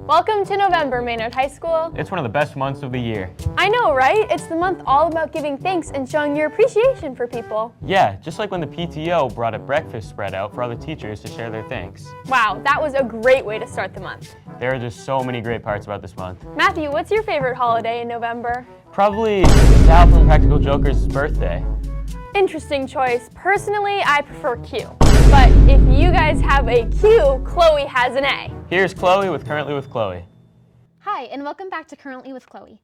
Welcome to November, Maynard High School. It's one of the best months of the year. I know, right? It's the month all about giving thanks and showing your appreciation for people. Yeah, just like when the PTO brought a breakfast spread out for all the teachers to share their thanks. Wow, that was a great way to start the month. There are just so many great parts about this month. Matthew, what's your favorite holiday in November? Probably Sal from Practical Joker's birthday. Interesting choice. Personally, I prefer Q. But if you guys have a Q, Chloe has an A. Here's Chloe with Currently with Chloe. Hi, and welcome back to Currently with Chloe.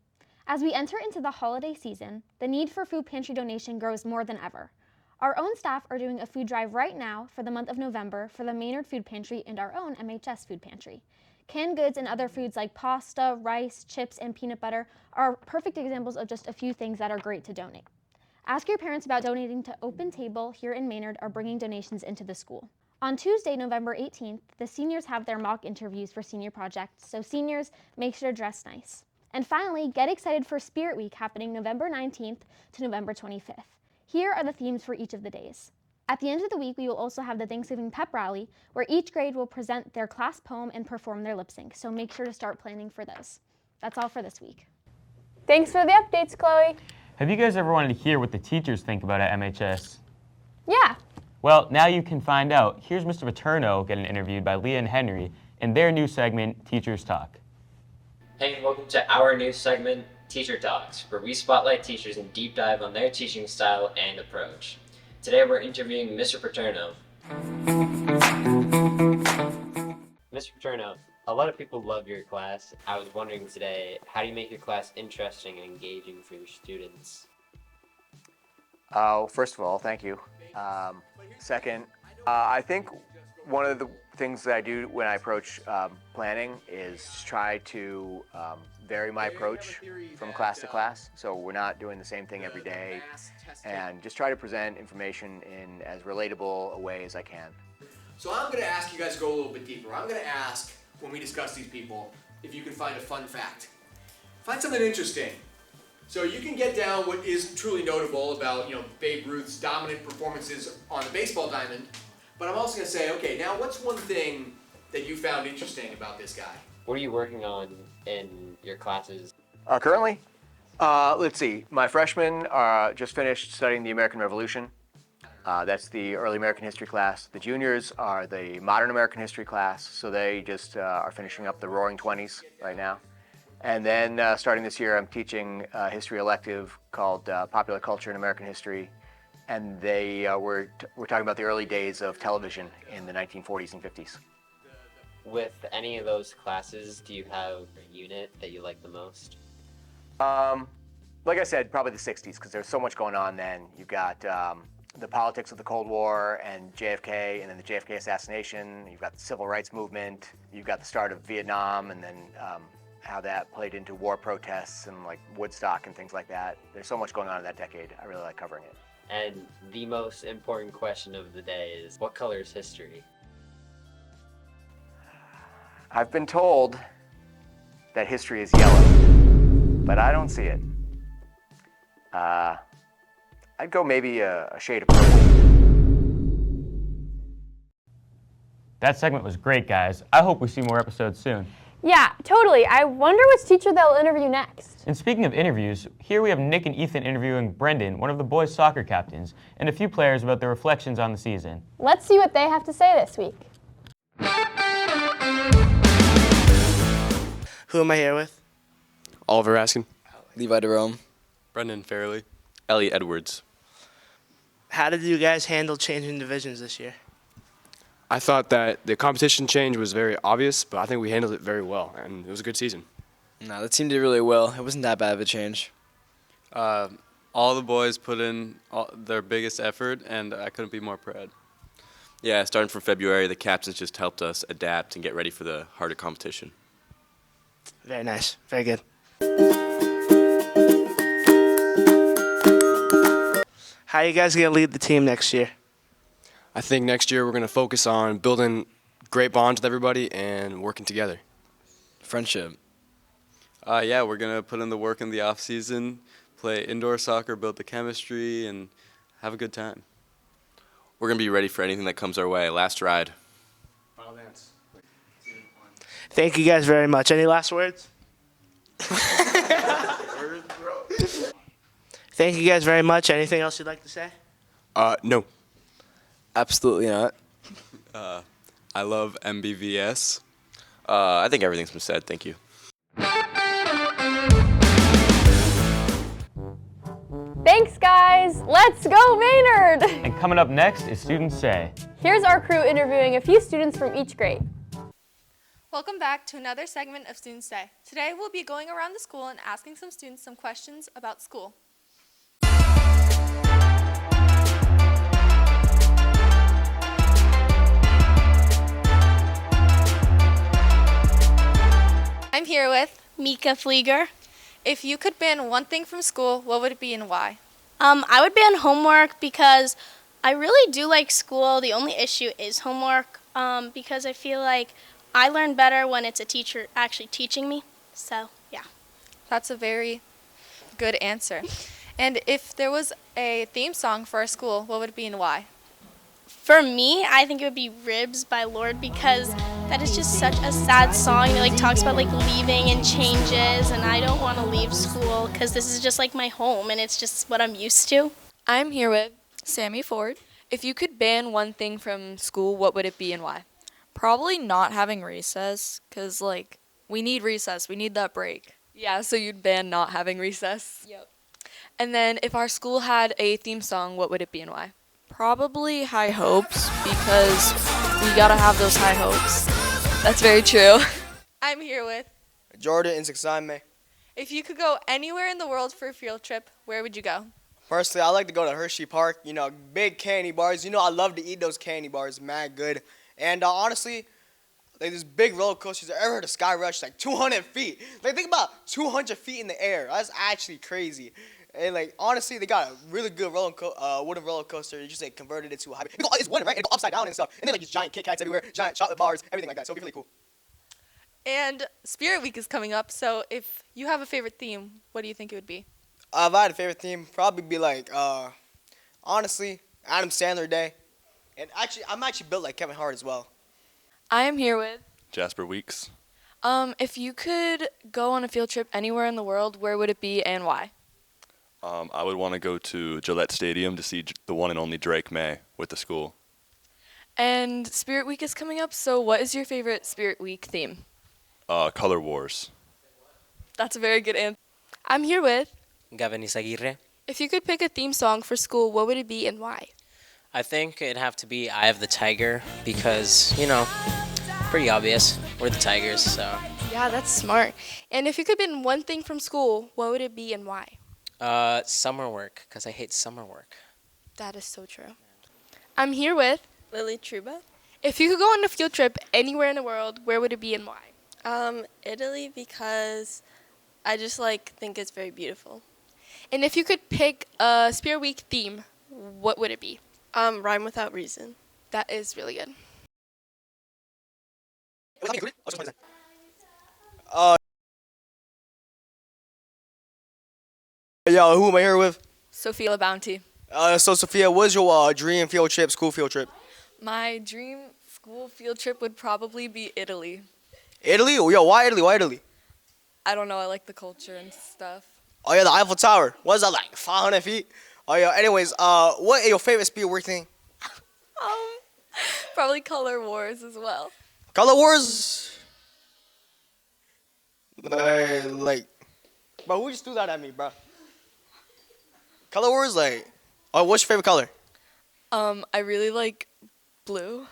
As we enter into the holiday season, the need for food pantry donation grows more than ever. Our own staff are doing a food drive right now for the month of November for the Maynard Food Pantry and our own MHS Food Pantry. Canned goods and other foods like pasta, rice, chips, and peanut butter are perfect examples of just a few things that are great to donate. Ask your parents about donating to Open Table here in Maynard or bringing donations into the school. On Tuesday, November 18th, the seniors have their mock interviews for senior projects, so seniors, make sure to dress nice. And finally, get excited for Spirit Week happening November 19th to November 25th. Here are the themes for each of the days. At the end of the week, we will also have the Thanksgiving Pep Rally, where each grade will present their class poem and perform their lip sync, so make sure to start planning for those. That's all for this week. Thanks for the updates, Chloe. Have you guys ever wanted to hear what the teachers think about at MHS? Yeah. Well, now you can find out. Here's Mr. Paterno getting interviewed by Leah and Henry in their new segment, Teachers Talk. Hey, and welcome to our new segment, Teacher Talks, where we spotlight teachers and deep dive on their teaching style and approach. Today we're interviewing Mr. Paterno. Mr. Paterno, a lot of people love your class. I was wondering today, how do you make your class interesting and engaging for your students? First of all, thank you. Second, I think one of the things that I do when I approach planning is try to vary my approach from class to class. So we're not doing the same thing every day, and just try to present information in as relatable a way as I can. So I'm going to ask you guys to go a little bit deeper. I'm going to ask, when we discuss these people, if you can find a fun fact. Find something interesting. So you can get down what is truly notable about, Babe Ruth's dominant performances on the baseball diamond, but I'm also going to say, okay, now what's one thing that you found interesting about this guy? What are you working on in your classes? Currently, let's see. My freshmen just finished studying the American Revolution. That's the early American history class. The juniors are the modern American history class, so they just are finishing up the Roaring Twenties right now. And then starting this year, I'm teaching a history elective called Popular Culture in American History, and we're talking about the early days of television in the 1940s and 50s. With any of those classes, do you have a unit that you like the most? Like I said, probably the 60s, because there's so much going on then. You've got the politics of the Cold War and JFK, and then the JFK assassination. You've got the civil rights movement. You've got the start of Vietnam, and then how that played into war protests and like Woodstock and things like that. There's so much going on in that decade. I really like covering it. And the most important question of the day is, what color is history? I've been told that history is yellow, but I don't see it. I'd go maybe a shade of purple. That segment was great, guys. I hope we see more episodes soon. Yeah, totally. I wonder which teacher they'll interview next. And speaking of interviews, here we have Nick and Ethan interviewing Brendan, one of the boys' soccer captains, and a few players about their reflections on the season. Let's see what they have to say this week. Who am I here with? Oliver Raskin. Levi Jerome. Brendan Fairley. Elliot Edwards. How did you guys handle changing divisions this year? I thought that the competition change was very obvious, but I think we handled it very well, and it was a good season. No, the team did really well. It wasn't that bad of a change. All the boys put in their biggest effort, and I couldn't be more proud. Yeah, starting from February, the captains just helped us adapt and get ready for the harder competition. Very nice. Very good. How are you guys going to lead the team next year? I think next year we're going to focus on building great bonds with everybody and working together. Friendship. Yeah, we're going to put in the work in the off-season, play indoor soccer, build the chemistry, and have a good time. We're going to be ready for anything that comes our way. Last ride. Final dance. Thank you guys very much. Any last words? Thank you guys very much. Anything else you'd like to say? No. Absolutely not. I love MBVS. I think everything's been said. Thank you. Thanks, guys. Let's go, Maynard. And coming up next is Students Say. Here's our crew interviewing a few students from each grade. Welcome back to another segment of Students Day. Today we'll be going around the school and asking some students some questions about school. I'm here with Mika Flieger. If you could ban one thing from school, what would it be and why? I would ban homework because I really do like school. The only issue is homework because I feel like I learn better when it's a teacher actually teaching me. So, yeah. That's a very good answer. And if there was a theme song for our school, what would it be and why? For me, I think it would be Ribs by Lorde because that is just such a sad song. It like talks about like leaving and changes, and I don't want to leave school because this is just like my home and it's just what I'm used to. I'm here with Sammy Ford. If you could ban one thing from school, what would it be and why? Probably not having recess, because like we need recess, we need that break. Yeah, so you'd ban not having recess? Yep. And then if our school had a theme song, what would it be and why? Probably High Hopes, because we gotta have those high hopes. That's very true. I'm here with Jordan Insecurity. If you could go anywhere in the world for a field trip, where would you go? Personally, I like to go to Hershey Park. You know, big candy bars. You know, I love to eat those candy bars. Mad good. And honestly, like there's big roller coasters. I ever heard of Sky Rush? Like 200 feet. Like think about 200 feet in the air. That's actually crazy. And like honestly, they got a really good wooden roller coaster. You just like converted it to a high. It's wooden, right? And go upside down and stuff. And then like these giant Kit Kats everywhere, giant chocolate bars, everything like that. So it'd be really cool. And Spirit Week is coming up. So if you have a favorite theme, what do you think it would be? If I had a favorite theme, probably be like honestly, Adam Sandler Day. And actually, I'm actually built like Kevin Hart as well. I am here with Jasper Weeks. If you could go on a field trip anywhere in the world, where would it be and why? I would want to go to Gillette Stadium to see the one and only Drake May with the school. And Spirit Week is coming up, so what is your favorite Spirit Week theme? Color Wars. That's a very good answer. I'm here with Gavin Isaguirre. If you could pick a theme song for school, what would it be and why? I think it'd have to be Eye of the Tiger because, you know, pretty obvious. We're the Tigers, so. Yeah, that's smart. And if you could ban one thing from school, what would it be and why? Summer work, because I hate summer work. That is so true. I'm here with Lily Truba. If you could go on a field trip anywhere in the world, where would it be and why? Italy, because I just think it's very beautiful. And if you could pick a Spirit Week theme, what would it be? Rhyme Without Reason. That is really good. Yo, who am I here with? Sophia Bounty. So Sophia, what's your dream field trip, school field trip? My dream school field trip would probably be Italy. Italy? Oh, yo, why Italy? Why Italy? I don't know, I like the culture and stuff. Oh yeah, the Eiffel Tower. What is that like? 500 feet? Oh yeah. Anyways, what is your favorite Spirit Week thing? Probably Color Wars as well. Color Wars? Like, bro, who just threw that at me, bro? Color Wars, what's your favorite color? I really like blue.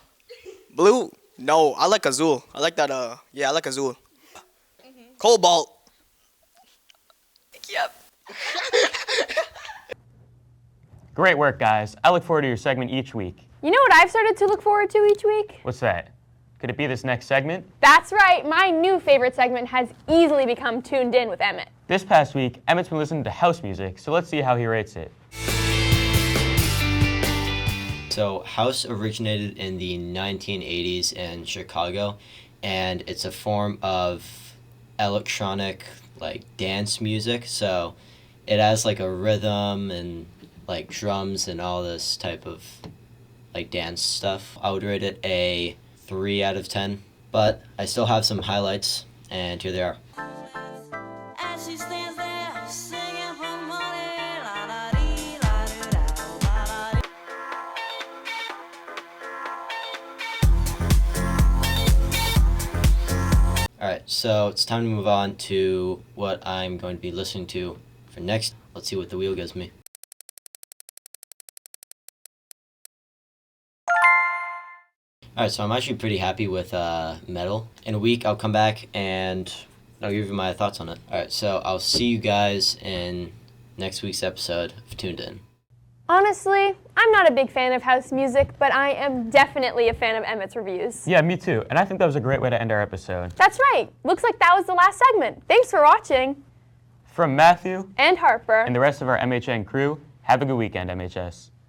Blue? No, I like Azul. I like that, I like Azul. Cobalt. Yep. Great work, guys. I look forward to your segment each week. You know what I've started to look forward to each week? What's that? Could it be this next segment? That's right, my new favorite segment has easily become Tuned In with Emmett. This past week, Emmett's been listening to house music, so let's see how he rates it. So house originated in the 1980s in Chicago, and it's a form of electronic dance music. So it has a rhythm and drums and all this type of dance stuff. I would rate it a 3 out of 10. but I still have some highlights, and here they are. Alright, so it's time to move on to what I'm going to be listening to for next. Let's see what the wheel gives me. Alright, so I'm actually pretty happy with metal. In a week, I'll come back and I'll give you my thoughts on it. Alright, so I'll see you guys in next week's episode of Tuned In. Honestly, I'm not a big fan of house music, but I am definitely a fan of Emmett's reviews. Yeah, me too. And I think that was a great way to end our episode. That's right. Looks like that was the last segment. Thanks for watching. From Matthew and Harper and the rest of our MHN crew, have a good weekend, MHS.